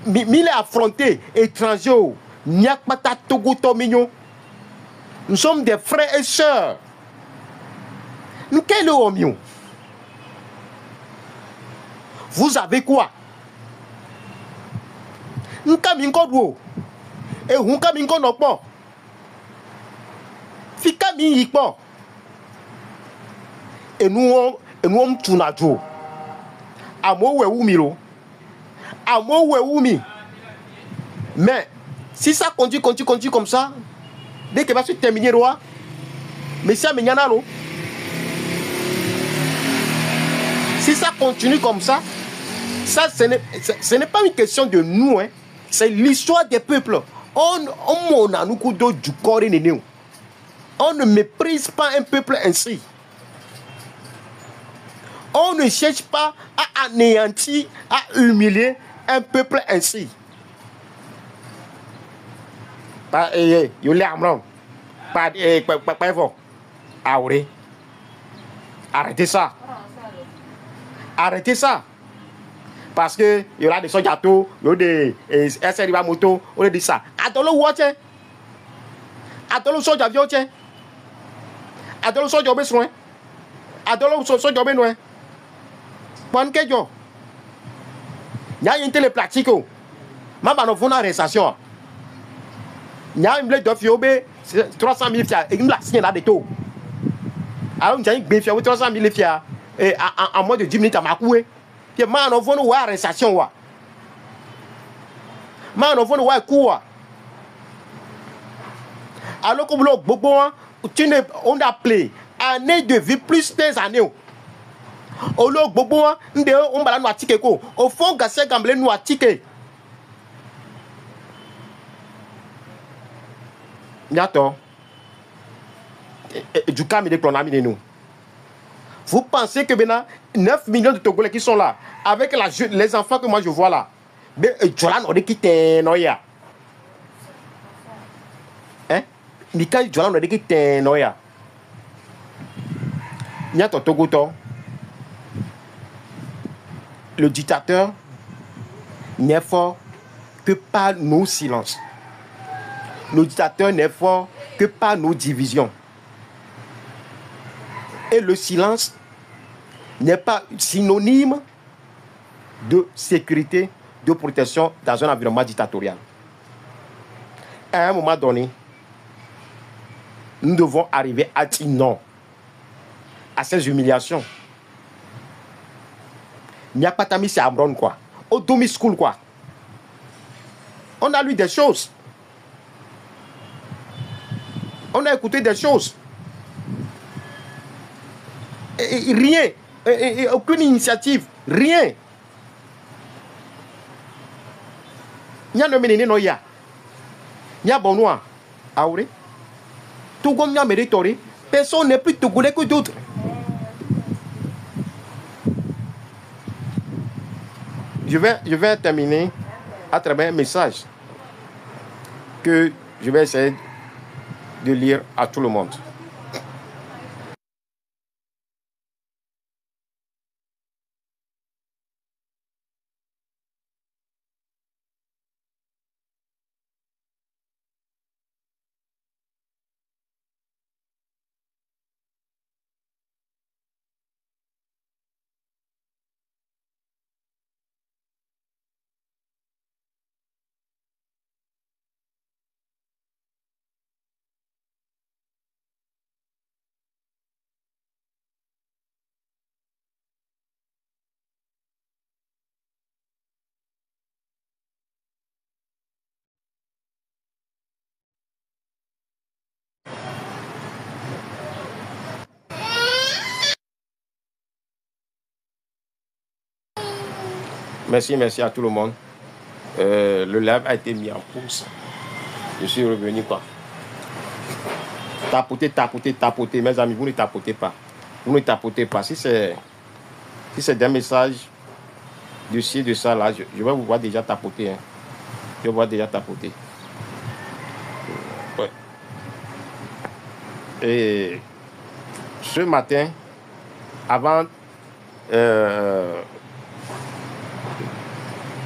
Mille affronté, étranger, Nyakpata Togo Tomignon. Nous sommes des frères et sœurs. Nous, quel est le vous avez quoi? Nous sommes et nous sommes et nous sommes tunadjo. Mais si ça continue comme ça, dès que va se terminer roi, mais ça me si ça continue comme ça, ce n'est pas une question de nous, hein. C'est l'histoire des peuples. On ne méprise pas un peuple ainsi. On ne cherche pas à anéantir, à humilier un peuple ainsi. Arrêtez ça. Arrêtez ça. Parce que il y aura des sojato, il y aura des SRIBA moto, on dit ça. Adolo watch. Adolo soja vioche. Adolo soja besoin. Adolo soja besoin. Panke jo. Nya yinte le pratique. Ma ba no fona arrestation. Nya imble do fiobe 300 000 fia et la signé là de tout. Alors on dit bien fia 300 000 fia et en moins de 10 minutes à makoué. Que man of one wa arrestation wa. Man of one wa quoi. Alors que vous bobo on a appelé année de vie plus 15 années. Au lo bobo on bala no atike ko. Au fond gasse gamble no atike. Nyato. Du cas de clonami nous. Vous pensez que maintenant 9 millions de Togolais qui sont là, avec les enfants que moi je vois là, Jolan on est quitté noya. Hein? Mika Jolan on est quitté noya. Nyato Togoto. Le dictateur n'est fort que par nos silences. Le dictateur n'est fort que par nos divisions. Et le silence n'est pas synonyme de sécurité, de protection dans un environnement dictatorial. À un moment donné, nous devons arriver à dire non à ces humiliations. Il n'y a pas d'amis, c'est Amron, quoi. Au Domi School, quoi. On a lu des choses. On a écouté des choses. Et rien. Et aucune initiative. Rien. Il y a un ménéné, non, il y a. Il y a bon noir. Auré. Tout comme il y a méritoré. Personne n'est plus togolais que d'autres. Je vais terminer à travers un message que je vais essayer de lire à tout le monde. Merci à tout le monde. Le live a été mis en pause. Je suis revenu quoi. Tapotez. Mes amis, vous ne tapotez pas. Vous ne tapotez pas. Si c'est des messages de ci, de ça, là, je vais vous voir déjà tapoter. Hein. Je vais voir déjà tapoter. Ouais. Et ce matin, avant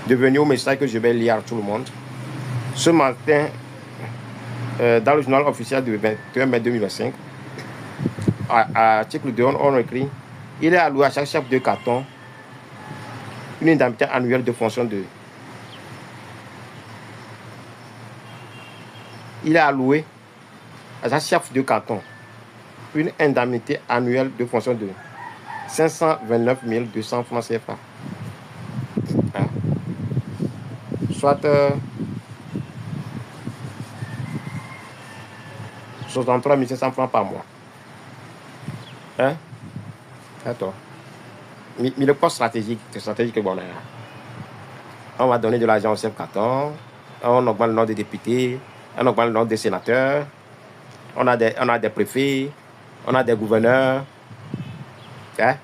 de venir au message que je vais lire à tout le monde. Ce matin, dans le journal officiel du 21 mai 2025, à article 2, on écrit « Il est alloué à chaque chef de canton une indemnité annuelle de fonction de... » Il est alloué à chaque chef de canton une indemnité annuelle de fonction de 529 200 francs CFA. Hein? Soit 63 500 francs par mois. Hein? Attends. Mais le poste stratégique, c'est stratégique. Bon, on va donner de l'argent au chef canton, on augmente le nombre de députés, on augmente le nombre de sénateurs, on a des préfets, on a des gouverneurs. Hein?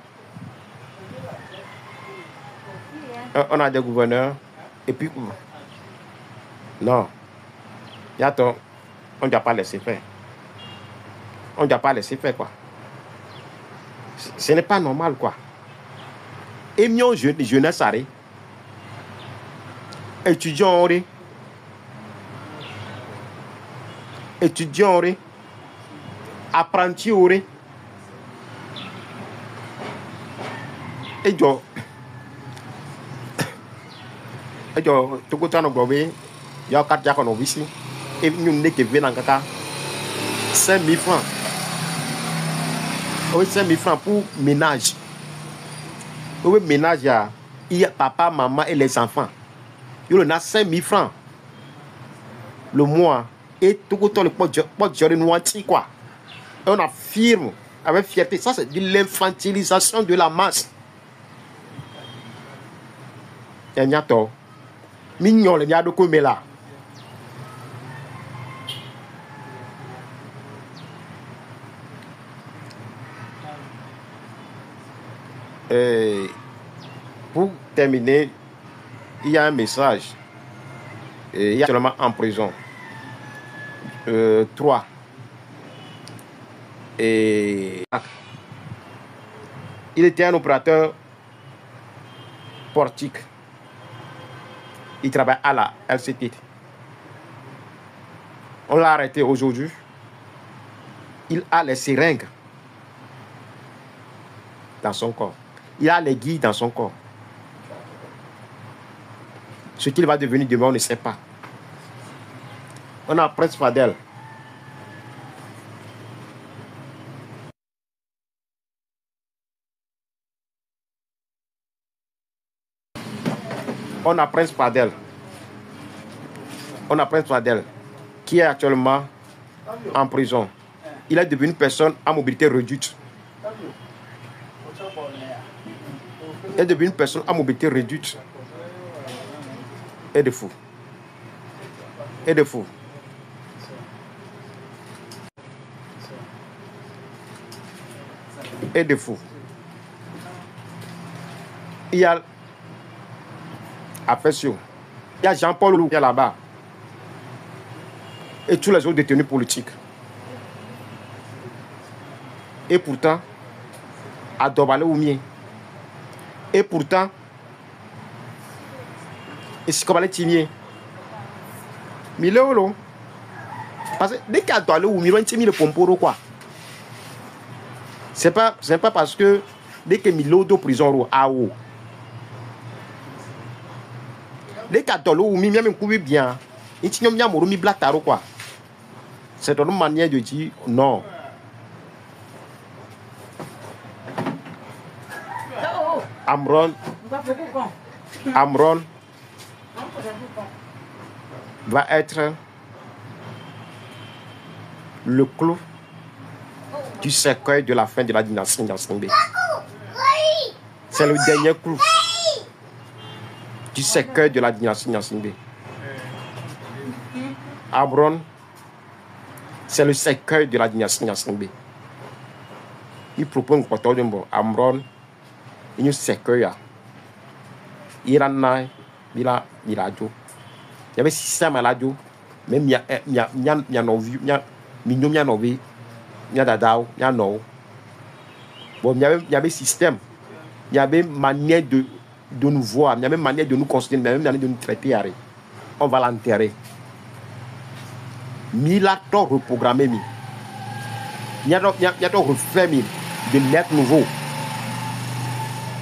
On a des gouverneurs. Et puis, non. Et attends, on ne doit pas laisser faire. On ne doit pas laisser faire, quoi. Ce n'est pas normal, quoi. Et mieux jeunesse, étudiants, apprentis, et jo tout côté no gobe ya kat ya kono bisi et nous ne que venant kaka 5 000 francs. Oui, 5 000 francs pour ménage. Oui, ménage, il y a papa, maman et les enfants. Il y a 5 000 francs le mois. Et tout le temps, le pot de noir, quoi. Et on affirme avec fierté. Ça, c'est de l'infantilisation de la masse. Et il y a tout. Mignon, il y a de quoi là. Pour terminer, il y a un message. Il y a seulement en prison 3. Et il était un opérateur portique. Il travaille à la LCT. On l'a arrêté aujourd'hui. Il a les seringues dans son corps. Il a les guilles dans son corps. Ce qu'il va devenir demain, on ne sait pas. On a Prince Fadel. On a Prince Fadel. On a Prince Fadel qui est actuellement en prison. Il est devenu une personne à mobilité réduite. Il est devenu une personne à mobilité réduite. Et de fou. Et de fou. Et de fou. Il y a Affection. Il y a Jean-Paul Lou qui est là-bas. Et tous les autres détenus politiques. Et pourtant, Adobale Oumie. Et pourtant, et si comme Timier. Miléolo. Parce que dès qu'il y a Adobale Oumie, on tient le pomporo quoi. C'est pas parce que dès que Milo de prison à haut. Dès qu'il y a Adobale Oumie, même couper bien. Il tient bien Moromi Blataro quoi. C'est une manière de dire non. Amron va être le clou du cercueil de la fin de la dynastie Nyansingbe. C'est le dernier clou du cercueil de la dynastie Nyansingbe. Amron, c'est le cercueil de la dynastie Nyansingbe. Il propose un porteur de bon. Amron, il cercueil. Il y a un radio. Il y avait système à la radio. Même il y a novi, il y a mignon, il y a novi, il y a dadao, il y a no. Bon, il y avait système. Il y avait manière de de nous voir, il y a même manière de nous considérer, il y a même manière de nous traiter. On va l'enterrer. Mila to reprogrammer mi. Il y a to refaire mi de l'être nouveau.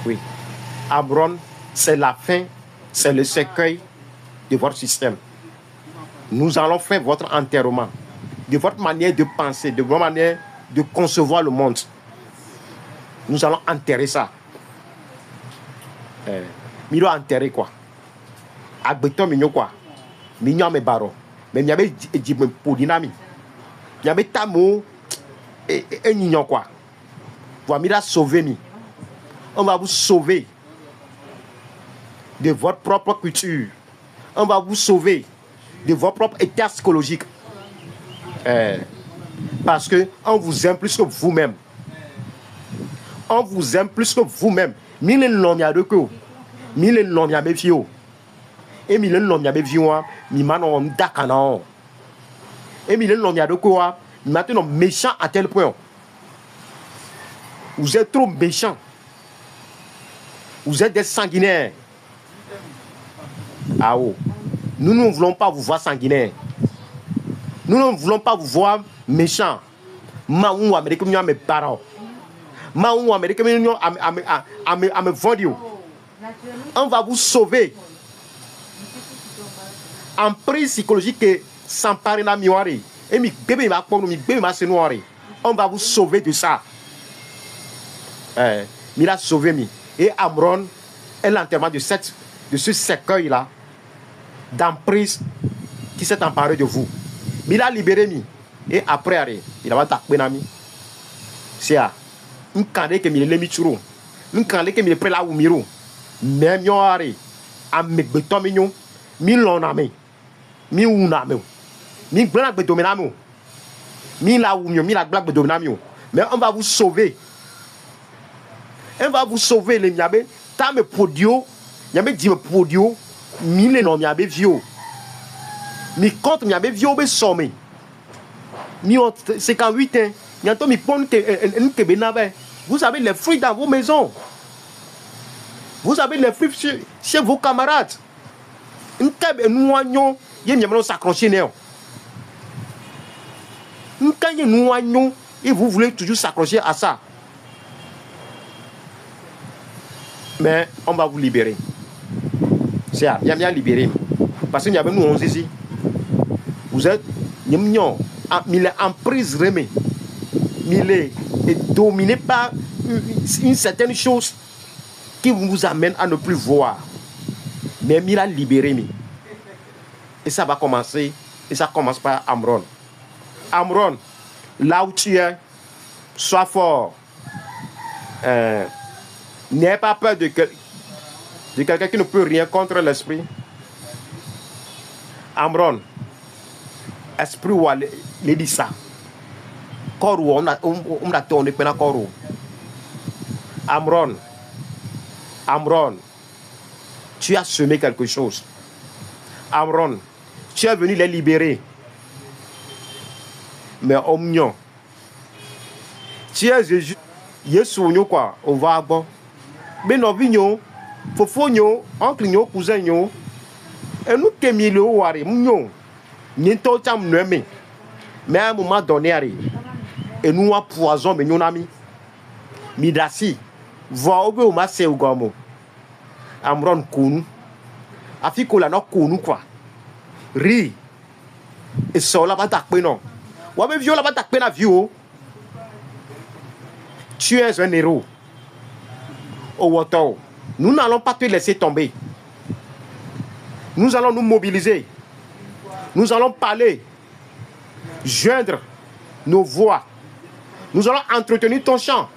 Oui. Amron, c'est la fin, c'est le cercueil de votre système. Nous allons faire votre enterrement, de votre manière de penser, de votre manière de concevoir le monde. Nous allons enterrer ça. Milo enterrer quoi? Agbeton mignon quoi? Mignon me baro. Mais il y avait dit pour dynamique. Il y avait tamo et mignon quoi. Voilà, mira sauver mi. On va vous sauver de votre propre culture. On va vous sauver de votre propre état psychologique. Parce que on vous aime plus que vous-même. On vous aime plus que vous-même. Mille noms y a de que. Mille noms y a de fio. Et mille noms y a de fio. Mi manon dakana. Et mille noms y a de quoi. Maintenant méchant à tel point. Vous êtes trop méchant. Vous êtes des sanguinaires. Ah oh. Nous ne voulons pas vous voir sanguinaires. Nous ne voulons pas vous voir méchants. Maou américain mes parents. Maou américain à me vendre. On va vous sauver. En prise psychologique que s'emparer na miwari. Et mi bébé ma pomme mi bébé ma senoiré. On va vous sauver de ça. Il a sauvé mi. Et Amron est l'enterrement de ce cercueil là d'emprise qui s'est emparé de vous. Il a libéré mi. Et après il a tapé nami. C'est à un candé que mi le michuro. Un candé que mi le prend là où miro. Même yo ari a me beton mignon. Mi loname. Mi uname. Mi blague beton menamo. Mi la où mi la blague beton menamo. Mais on va vous sauver. On va vous sauver les miabe. Ta me podio. Miabe dit me podio. Mille non miabe vio. Mi compte miabe vio be somme. Mi ont 58 ans. Bientôt mi pon que benabe. Vous avez les fruits dans vos maisons. Vous avez les fruits chez vos camarades. Une table noignon. Yé miabe s'accrocher néo. Une cagne noignon. Et vous voulez toujours s'accrocher à ça. Mais on va vous libérer. C'est ça, bien libéré. Parce qu'il y avait nous 11 ici. Vous êtes mignon, il est en prise remé. Il est dominé par une certaine chose qui vous amène à ne plus voir. Mais il a libéré. Et ça va commencer. Et ça commence par Amron. Amron, là où tu es, sois fort. N'aie pas peur de quelqu'un qui ne peut rien contre l'esprit. Amron, esprit ou les dit ça. Corps on a tourné pendant corps. Amron, tu as semé quelque chose. Amron, tu es venu les libérer. Mais omnion, tu es Jésus. Yesu quoi, on va bon. Mais nos vignos, fofo nyo, oncle nyo, cousin nyo. Et nous qui sommes le wari, nous sommes nommés. Mais à un moment donné, et nous avons poison, mais nous avons midasi. Voir où ma c'est au gamo. Amron kounu. Afiko la no kounu quoi. Ri. Et ça la batak non. Ou même viol la batak na vio. Tu es un héros. Au water. Nous n'allons pas te laisser tomber. Nous allons nous mobiliser. Nous allons parler. Joindre nos voix. Nous allons entretenir ton champ.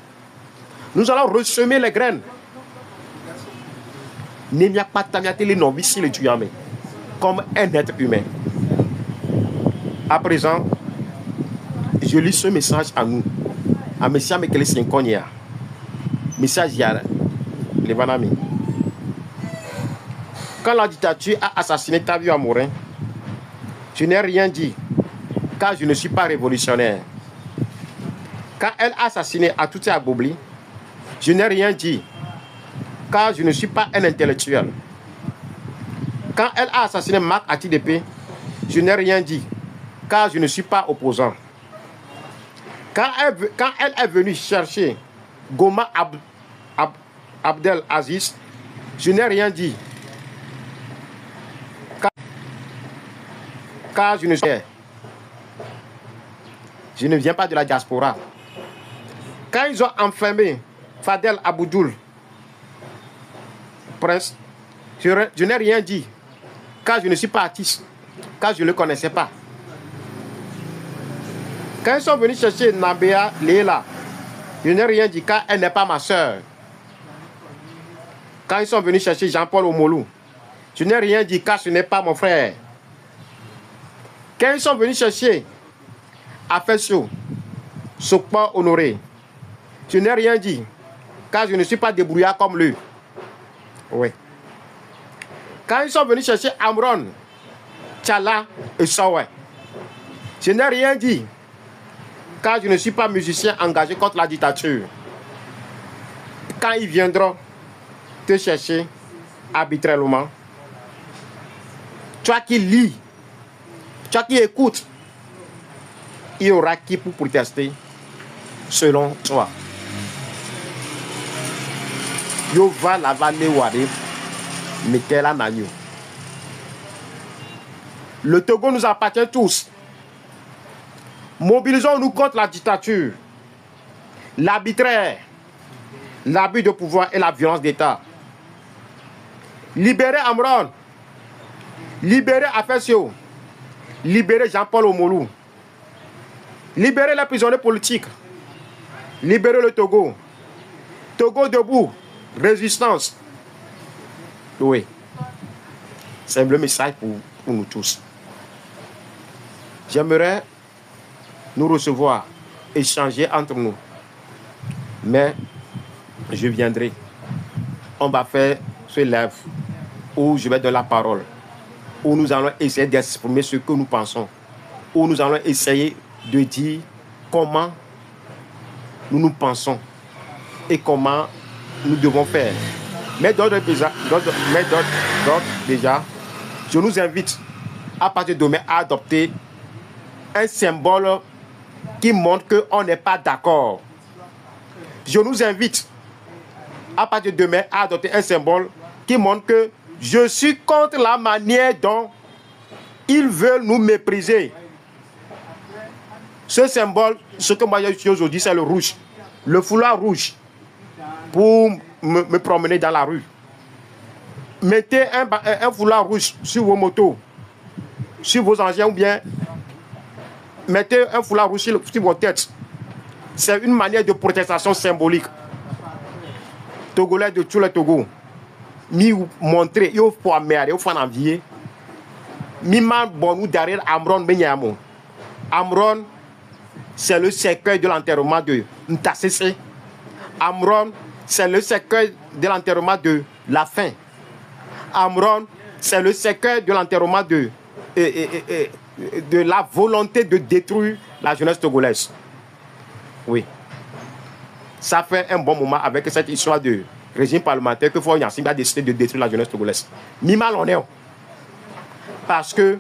Nous allons ressemer les graines. N'aimia pas tamiatele non ici le tuyame. Comme un être humain. À présent, je lis ce message à nous. À Messia Mekele Sinkonia. Message Yara. Les Vanami. Quand la dictature a assassiné Tavio Amorin, je n'ai rien dit, car je ne suis pas révolutionnaire. Quand elle a assassiné Atouti Abobli, je n'ai rien dit, car je ne suis pas un intellectuel. Quand elle a assassiné Marc Ati d'épée, je n'ai rien dit, car je ne suis pas opposant. Quand elle est venue chercher Goma Abdel Aziz, je n'ai rien dit, car je ne viens pas de la diaspora. Quand ils ont enfermé Fadel Aboudoul, prince, je n'ai rien dit, car je ne suis pas artiste, car je ne le connaissais pas. Quand ils sont venus chercher Nabéa Léla, je n'ai rien dit, car elle n'est pas ma soeur. Quand ils sont venus chercher Jean-Paul Omolou, je n'ai rien dit, car ce n'est pas mon frère. Quand ils sont venus chercher Afesio, Sokpa Honoré, je n'ai rien dit, car je ne suis pas débrouillard comme lui. Oui. Quand ils sont venus chercher Amron, Tchala et Saoué, je n'ai rien dit, car je ne suis pas musicien engagé contre la dictature. Quand ils viendront te chercher arbitrairement, toi qui lis, toi qui écoutes, il y aura qui pour protester selon toi. Yo va la vallée Wari, Mikela Nanyo. Le Togo nous appartient tous. Mobilisons-nous contre la dictature, l'arbitraire, l'abus de pouvoir et la violence d'État. Libérez Amron, libérez Afesio, libérez Jean-Paul Omolou, libérez les prisonniers politiques, libérez le Togo. Togo debout, résistance. Oui, c'est le message pour nous tous. J'aimerais nous recevoir, échanger entre nous. Mais je viendrai. On va faire ce live où je vais donner la parole, où nous allons essayer d'exprimer ce que nous pensons, où nous allons essayer de dire comment nous pensons et comment nous devons faire. Mais d'autres déjà, je nous invite à partir de demain à adopter un symbole qui montre qu'on n'est pas d'accord. Je nous invite à partir de demain à adopter un symbole qui montre que je suis contre la manière dont ils veulent nous mépriser. Ce symbole, ce que moi j'ai aujourd'hui, c'est le rouge. Le foulard rouge pour me promener dans la rue. Mettez un foulard rouge sur vos motos, sur vos engins ou bien mettez un foulard rouge sur vos têtes. C'est une manière de protestation symbolique. Togolais de tout le Togo. Mi montrer, il faut merde, il faut envier. Mi man bon ou derrière Amron Benyamo. Amron, c'est le cercueil de l'enterrement de Ntassese. Amron, c'est le cercueil de l'enterrement de la faim. Amron, c'est le cercueil de l'enterrement de la volonté de détruire la jeunesse togolaise. Oui. Ça fait un bon moment avec cette histoire de régime parlementaire que Faure Gnassingbé a décidé de détruire la jeunesse togolaise. Mi mal on est. Parce que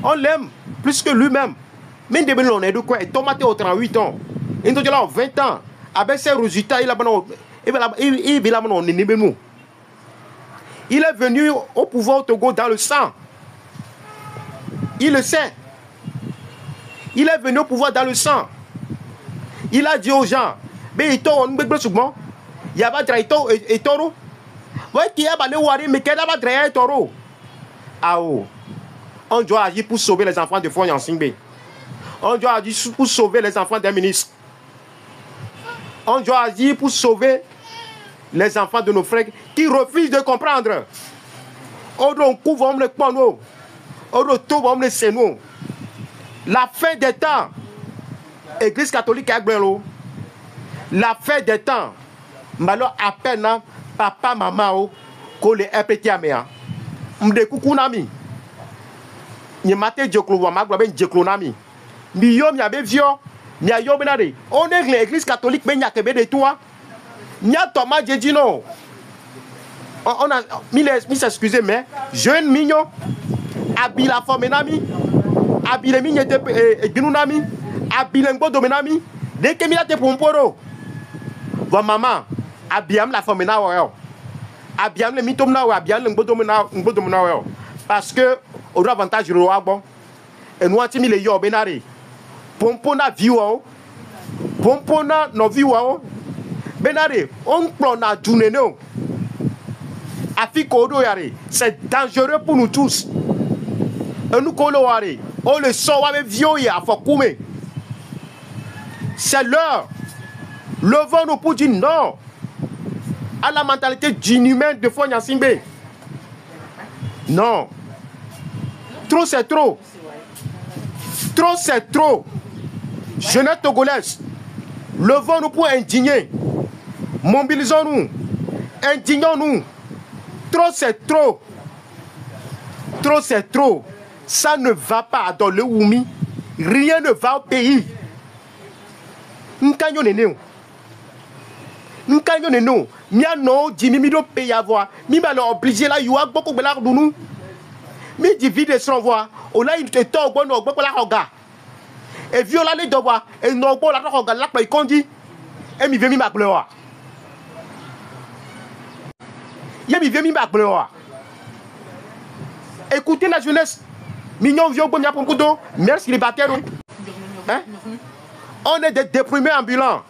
on l'aime plus que lui-même. Mais on est de quoi? Il tomate au 38 ans. Il est là 20 ans. Avec ses résultats, il est venu au pouvoir au Togo dans le sang. Il le sait. Il est venu au pouvoir dans le sang. Il a dit aux gens, mais il y a pas de taureau. On doit agir pour sauver les enfants de Faure Gnassingbé. On doit agir pour sauver les enfants des ministres. On doit agir pour sauver les enfants de nos frères qui refusent de comprendre. La fin des temps, Église catholique à Gbelo, la fin des temps, malo à peine papa maman ko le epeti amea mde kukunami ni mate jeklo wa magba ben jeklo nami mi yo mi abe vio On est l'église catholique, mais il y a que de toi. Il y a Thomas dit non. On a mis s'excuser, mais jeune mignon, habille la forme nami, habille les mignon et gnunami, habille les domenami, dès que mila te pomporo. Bon maman, habille la forme na ouais. Habille les mitom na ouais, habille les domenami ouais. Parce que au avantage le roi bon. Et nous antimi les yo benare. Pompona viwo. Pompona no viwo. Benare, on prend na duneno. C'est dangereux pour nous tous. Et nous colorons. On le sent avec vieux à Fokoume. C'est l'heure. Levons-nous pour dire non à la mentalité d'inhumain de Fonya Simbe. Non. Trop c'est trop. Trop c'est trop. Jeunesse togolaise. Levons-nous pour indigner. Mobilisons-nous. Indignons-nous. Trop c'est trop. Trop c'est trop. Ça ne va pas dans le Oumi. Rien ne va au pays. Nkanyo nene. Nkanyo nene. Mia no jimi mi do pays avoir. Mi ba lo obligé là yo beaucoup belar dunu. Mi divide sans voix. On a une tête au bon au la roga. Et viola les devoirs et non bon la roga la pa kondi. Et mi vemi ma gloire. Écoutez la jeunesse. Mignon vieux bon pour couteau. Merci les bataires. Hein? On est des déprimés ambulants.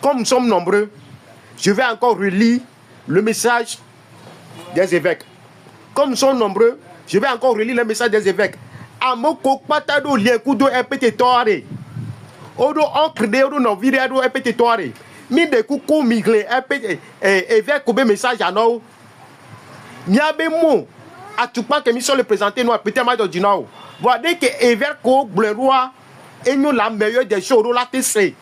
Comme nous sommes nombreux, je vais encore relire le message des évêques. Comme nous sommes nombreux, je vais encore relire le message des évêques. Amoko patado lien kudo epete toare. Odo onkde odo no vire odo epete toare. Mi de kuku migle epete évêque kobe message ano. Niabe mo atupa que mi so le présenter nous peut-être ma do dinao. Voilà dès que évêque ko bleroi et nous la meilleure des choses la tc.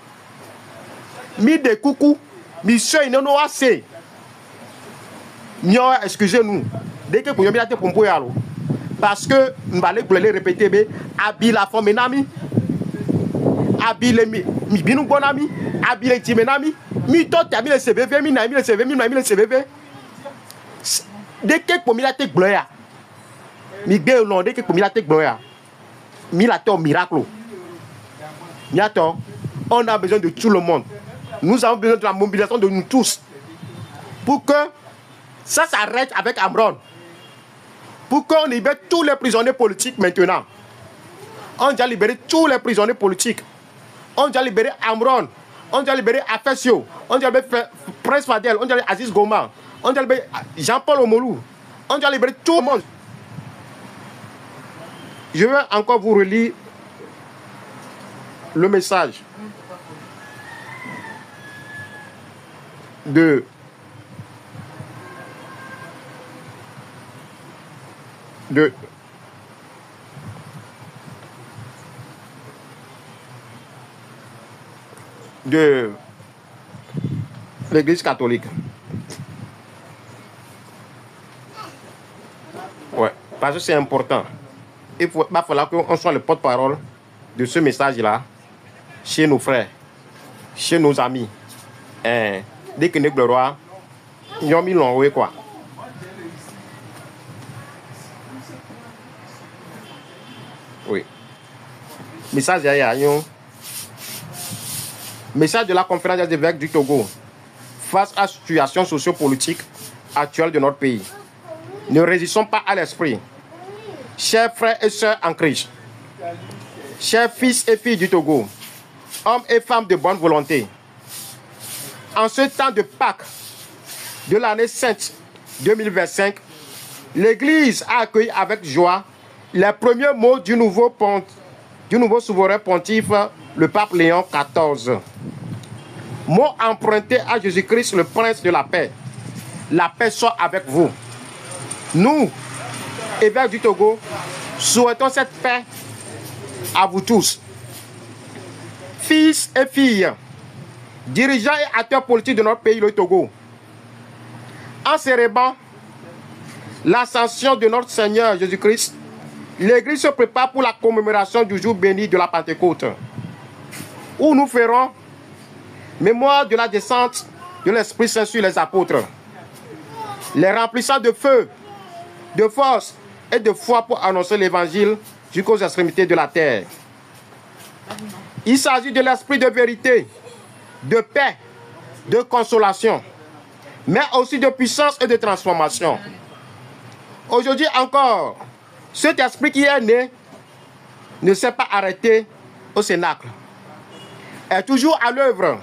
Mi de kuku mi so inono ase. Mio excusez-nous. Dès que pour yo mi la te pompo yalo. Parce que nous allons les répéter, habille la forme nami, habille les binou bon ami, habille les timenami, mi tot habille les CVV, mi nami les CVV, mi nami les CVV. Dès que pour mi la te gloire, mi bé long dès que pour mi la te gloire, mi la te miracle. Miato, on a besoin de tout le monde. Nous avons besoin de la mobilisation de nous tous pour que ça s'arrête avec Amron. Pour qu'on libère tous les prisonniers politiques maintenant. On doit libérer tous les prisonniers politiques. On doit libérer Amron. On doit libérer Afesio. On doit libérer Prince Fadel. On doit libérer Aziz Goma. On doit libérer Jean-Paul Omolou. On doit libérer tout le monde. Je vais encore vous relire le message de l'Église catholique. Ouais, parce que c'est important. Il va falloir qu'on soit le porte-parole de ce message-là chez nos frères, chez nos amis. Dès que nous gloire, ils ont mis l'envoyé quoi. Oui. Message de la conférence des évêques du Togo face à la situation sociopolitique actuelle de notre pays. Ne résistons pas à l'esprit. Chers frères et sœurs en Christ, chers fils et filles du Togo, hommes et femmes de bonne volonté, en ce temps de Pâques de l'année sainte 2025, l'Église a accueilli avec joie les premiers mots du nouveau souverain pontife, le pape Léon XIV. Mots empruntés à Jésus-Christ, le prince de la paix. La paix soit avec vous. Nous, évêques du Togo, souhaitons cette paix à vous tous. Fils et filles, dirigeants et acteurs politiques de notre pays, le Togo, en célébrant l'ascension de notre Seigneur Jésus-Christ, l'Église se prépare pour la commémoration du jour béni de la Pentecôte, où nous ferons mémoire de la descente de l'Esprit Saint sur les apôtres, les remplissant de feu, de force et de foi pour annoncer l'Évangile jusqu'aux extrémités de la terre. Il s'agit de l'esprit de vérité, de paix, de consolation, mais aussi de puissance et de transformation. Aujourd'hui encore, cet esprit qui est né ne s'est pas arrêté au Cénacle, est toujours à l'œuvre.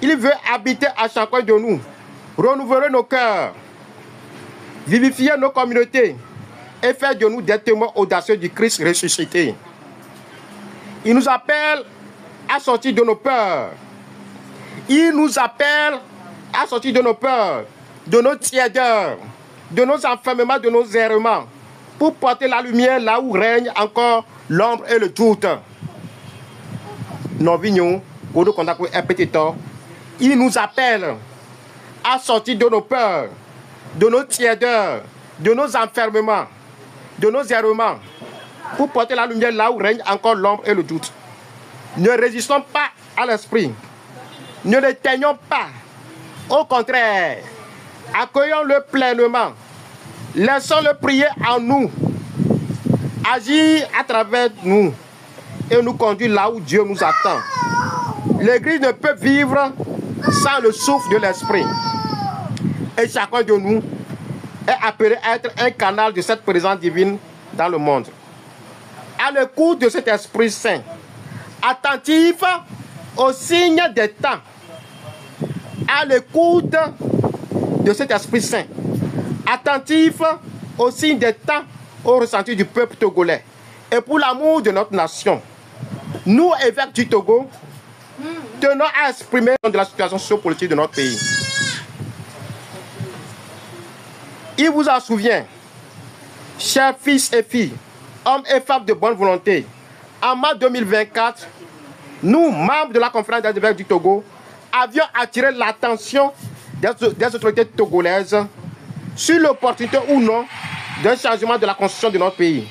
Il veut habiter à chacun de nous, renouveler nos cœurs, vivifier nos communautés et faire de nous des témoins audacieux du Christ ressuscité. Il nous appelle à sortir de nos peurs. Il nous appelle à sortir de nos peurs, de nos tiédeurs, de nos enfermements, de nos errements, pour porter la lumière là où règne encore l'ombre et le doute. Il nous appelle à sortir de nos peurs, de nos tiédeurs, de nos enfermements, de nos errements, pour porter la lumière là où règne encore l'ombre et le doute. Ne résistons pas à l'esprit. Ne l'éteignons pas. Au contraire, accueillons-le pleinement. Laissons-le prier en nous, agir à travers nous et nous conduire là où Dieu nous attend. L'Église ne peut vivre sans le souffle de l'Esprit. Et chacun de nous est appelé à être un canal de cette présence divine dans le monde. À l'écoute de cet Esprit Saint, attentif aux signes des temps, à l'écoute de cet Esprit Saint, attentif aux signes des temps, au ressenti du peuple togolais et pour l'amour de notre nation. Nous, évêques du Togo, tenons à exprimer de la situation sociopolitique de notre pays. Il vous en souvient, chers fils et filles, hommes et femmes de bonne volonté, en mars 2024, nous, membres de la conférence des évêques du Togo, avions attiré l'attention des autorités togolaises sur l'opportunité ou non d'un changement de la constitution de notre pays,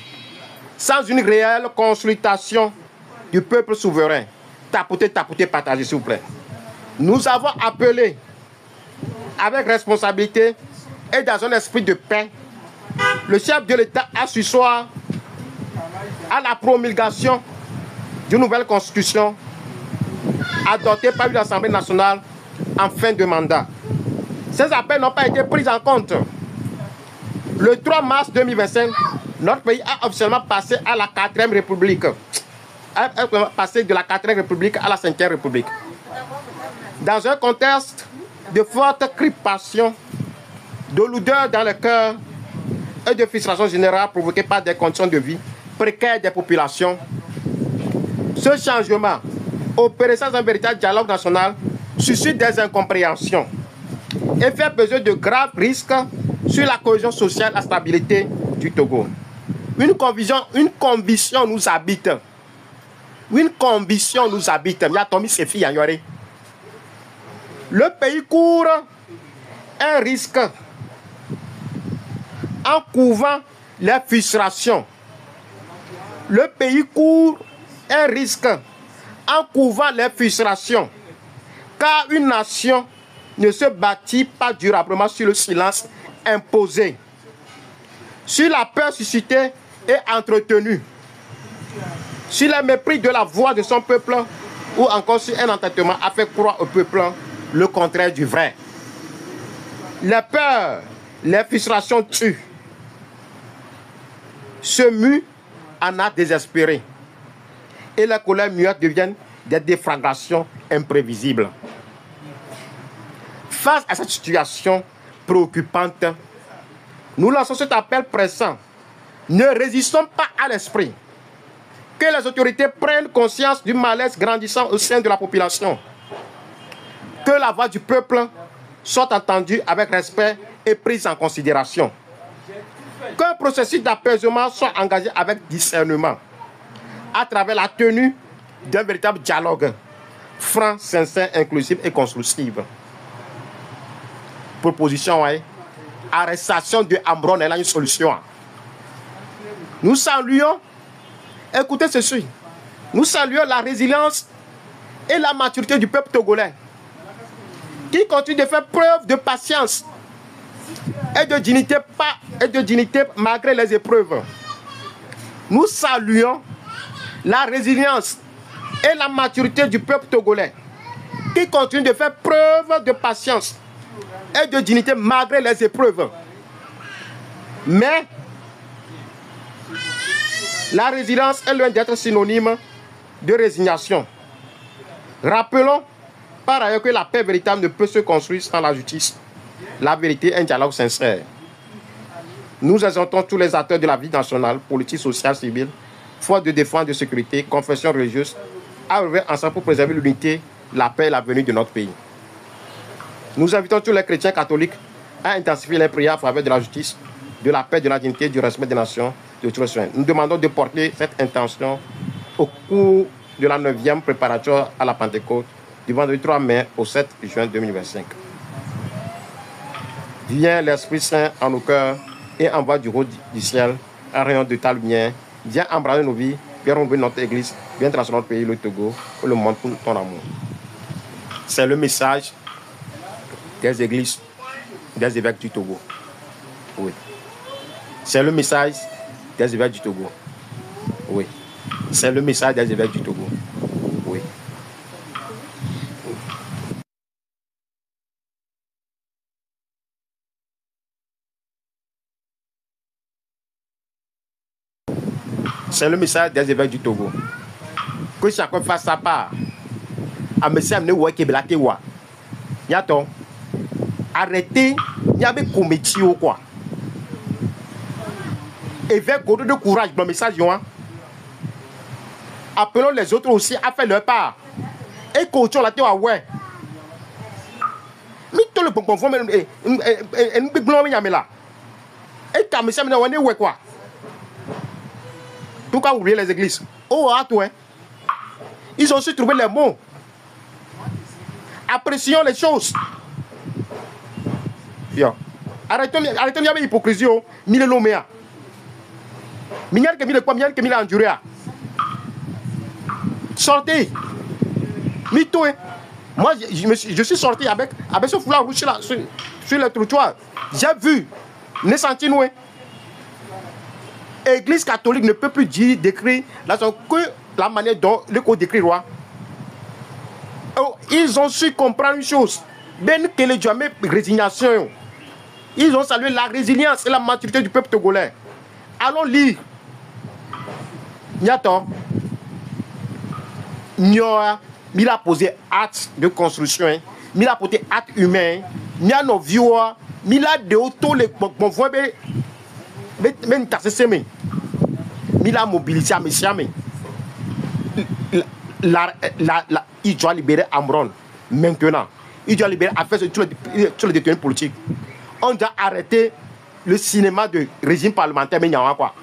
sans une réelle consultation du peuple souverain. Tapotez, partagez, s'il vous plaît. Nous avons appelé, avec responsabilité et dans un esprit de paix, le chef de l'État à surseoir à la promulgation d'une nouvelle constitution adoptée par l'Assemblée nationale en fin de mandat. Ces appels n'ont pas été pris en compte. Le 3 mars 2025, notre pays a officiellement passé à la 4e République. Passé de la 4e République à la 5e République. Dans un contexte de forte crispation, de lourdeur dans le cœur et de frustration générale provoquée par des conditions de vie précaires des populations, ce changement, opéré sans un véritable dialogue national, suscite des incompréhensions et fait peser de graves risques sur la cohésion sociale et la stabilité du Togo. Une conviction nous habite. Une conviction nous habite. Le pays court un risque en couvant les frustrations. Le pays court un risque en couvant les frustrations, car une nation ne se bâtit pas durablement sur le silence imposé, sur la peur suscitée et entretenue, sur le mépris de la voix de son peuple, ou encore sur un entêtement a fait croire au peuple le contraire du vrai. Les peurs, les frustrations tuent, se muent en actes désespérés, et les colères muettes deviennent des déflagrations imprévisibles. Face à cette situation préoccupante, nous lançons cet appel pressant. Ne résistons pas à l'esprit. Que les autorités prennent conscience du malaise grandissant au sein de la population. Que la voix du peuple soit entendue avec respect et prise en considération. Qu'un processus d'apaisement soit engagé avec discernement à travers la tenue d'un véritable dialogue franc, sincère, inclusif et constructif. Proposition, ouais. arrestation de Ambron est là une solution. Nous saluons, écoutez ceci, nous saluons la résilience et la maturité du peuple togolais qui continue de faire preuve de patience et de dignité malgré les épreuves. Nous saluons la résilience et la maturité du peuple togolais qui continue de faire preuve de patience et de dignité malgré les épreuves. Mais la résilience est loin d'être synonyme de résignation. Rappelons par ailleurs que la paix véritable ne peut se construire sans la justice, la vérité et un dialogue sincère. Nous exhortons tous les acteurs de la vie nationale, politique, sociale, civile, forces de défense, de sécurité, confessions religieuses, à œuvrer ensemble pour préserver l'unité, la paix et l'avenir de notre pays. Nous invitons tous les chrétiens catholiques à intensifier les prières en faveur de la justice, de la paix, de la dignité, du respect des nations, de tous les soins. Nous demandons de porter cette intention au cours de la 9e préparatoire à la Pentecôte du vendredi 3 mai au 7 juin 2025. Viens l'Esprit Saint en nos cœurs et envoie du haut du ciel un rayon de ta lumière. Viens embraser nos vies, viens renouveler notre Église, viens transformer notre pays, le Togo, et le monde pour ton amour. C'est le message des églises, des évêques du Togo. Oui. C'est le message des évêques du Togo. Oui. C'est le message des évêques du Togo. Oui. C'est le message des évêques du Togo. Que chacun fasse sa part. A monsieur amené ouais Kebelate wa. Yato. Arrêtez. Il y avait comédie ou quoi. Évêque de courage dans le message. Appelons les autres aussi à faire leur part. Et coachons la théorie ouais. Mais tout le bon fond et nous blanc là. Et quand monsieur amené ouais quoi. Tout cas oublier les églises. Oh à toi. Ils ont su trouver les mots. Apprécions les choses. Yo. Arrêtons l'hypocrisie. Mille l'oméa. Mignard que mille quoi, mignard que mille enduré. Sortez. Mito. Moi, je suis sorti avec ce foulard rouge là, sur le trottoir. J'ai vu. Ne senti nous. Église catholique ne peut plus dire, décrire que la manière dont le code décrit roi. Oh, ils ont su comprendre une chose. Ben que les jamais résignation. Ils ont salué la résilience et la maturité du peuple togolais. Allons lire. Niato. Nyoa. Il a posé acte de construction. Il a posé acte humain. Il a nos viewers. Il a de auto les bon voix. Mais il a mobilisé à mes il doit libérer Ambron maintenant. Il doit libérer affaire sur les détenus politiques. On doit arrêter le cinéma de régime parlementaire. Mais il y a quoi?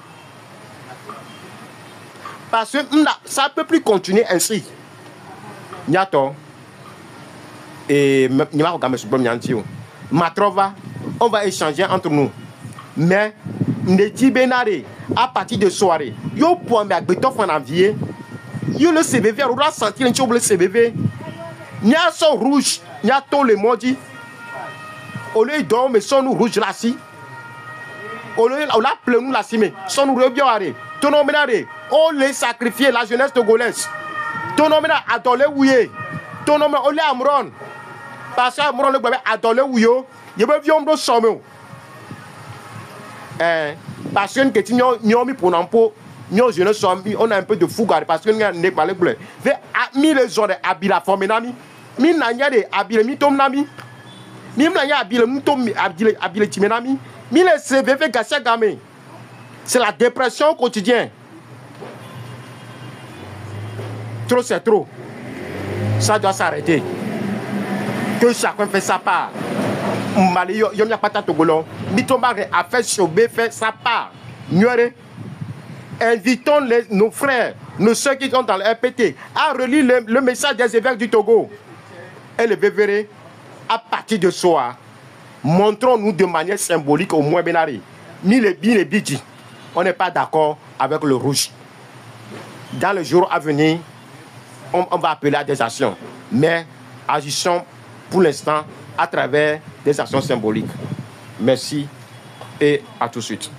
Parce que ça ne peut plus continuer ainsi. Nyato et Matrova, on va échanger entre nous. Mais Ndeti Benare, à partir de soirée, yo pour me agbeto en envier. Yo le CVV, on doit sentir un le CVV. Nya son rouge, nya tout le monde. Au lieu d'or, mais son rouge là si. Au lieu on a plein nous la si mais son nous bien arrêt. Ton nom menare, on les sacrifier la jeunesse togolaise. Ton nom menare adolé ouye. Ton nom on les Ambron. Parce que Ambron le bébé adolé ouyo. Je veux vieux on somme. Parce que tu n'as mis pour n'importe on a un peu de fougue parce que nous n'est pas le bleu. Mi les autres habillent la forme nami. Mi n'anya de habillent mi tom nami. Mi n'anya habillent mi tom habillent timenami. Mi les CVV gâché gamé. C'est la dépression quotidienne. Trop c'est trop. Ça doit s'arrêter. Que chacun fait sa part. Mali yo n'y a pas tant Togolon. Mitomare a fait Chobé fait sa part. Nyore. Invitons nos frères, nos soeurs qui sont dans le RPT à relire le message des évêques du Togo. Et le VVR à partir de soir. montrons-nous de manière symbolique au moins Benari. Ni les Bidji, on n'est pas d'accord avec le rouge. Dans le jour à venir, on va appeler à des actions. Mais agissons pour l'instant à travers des actions symboliques. Merci et à tout de suite.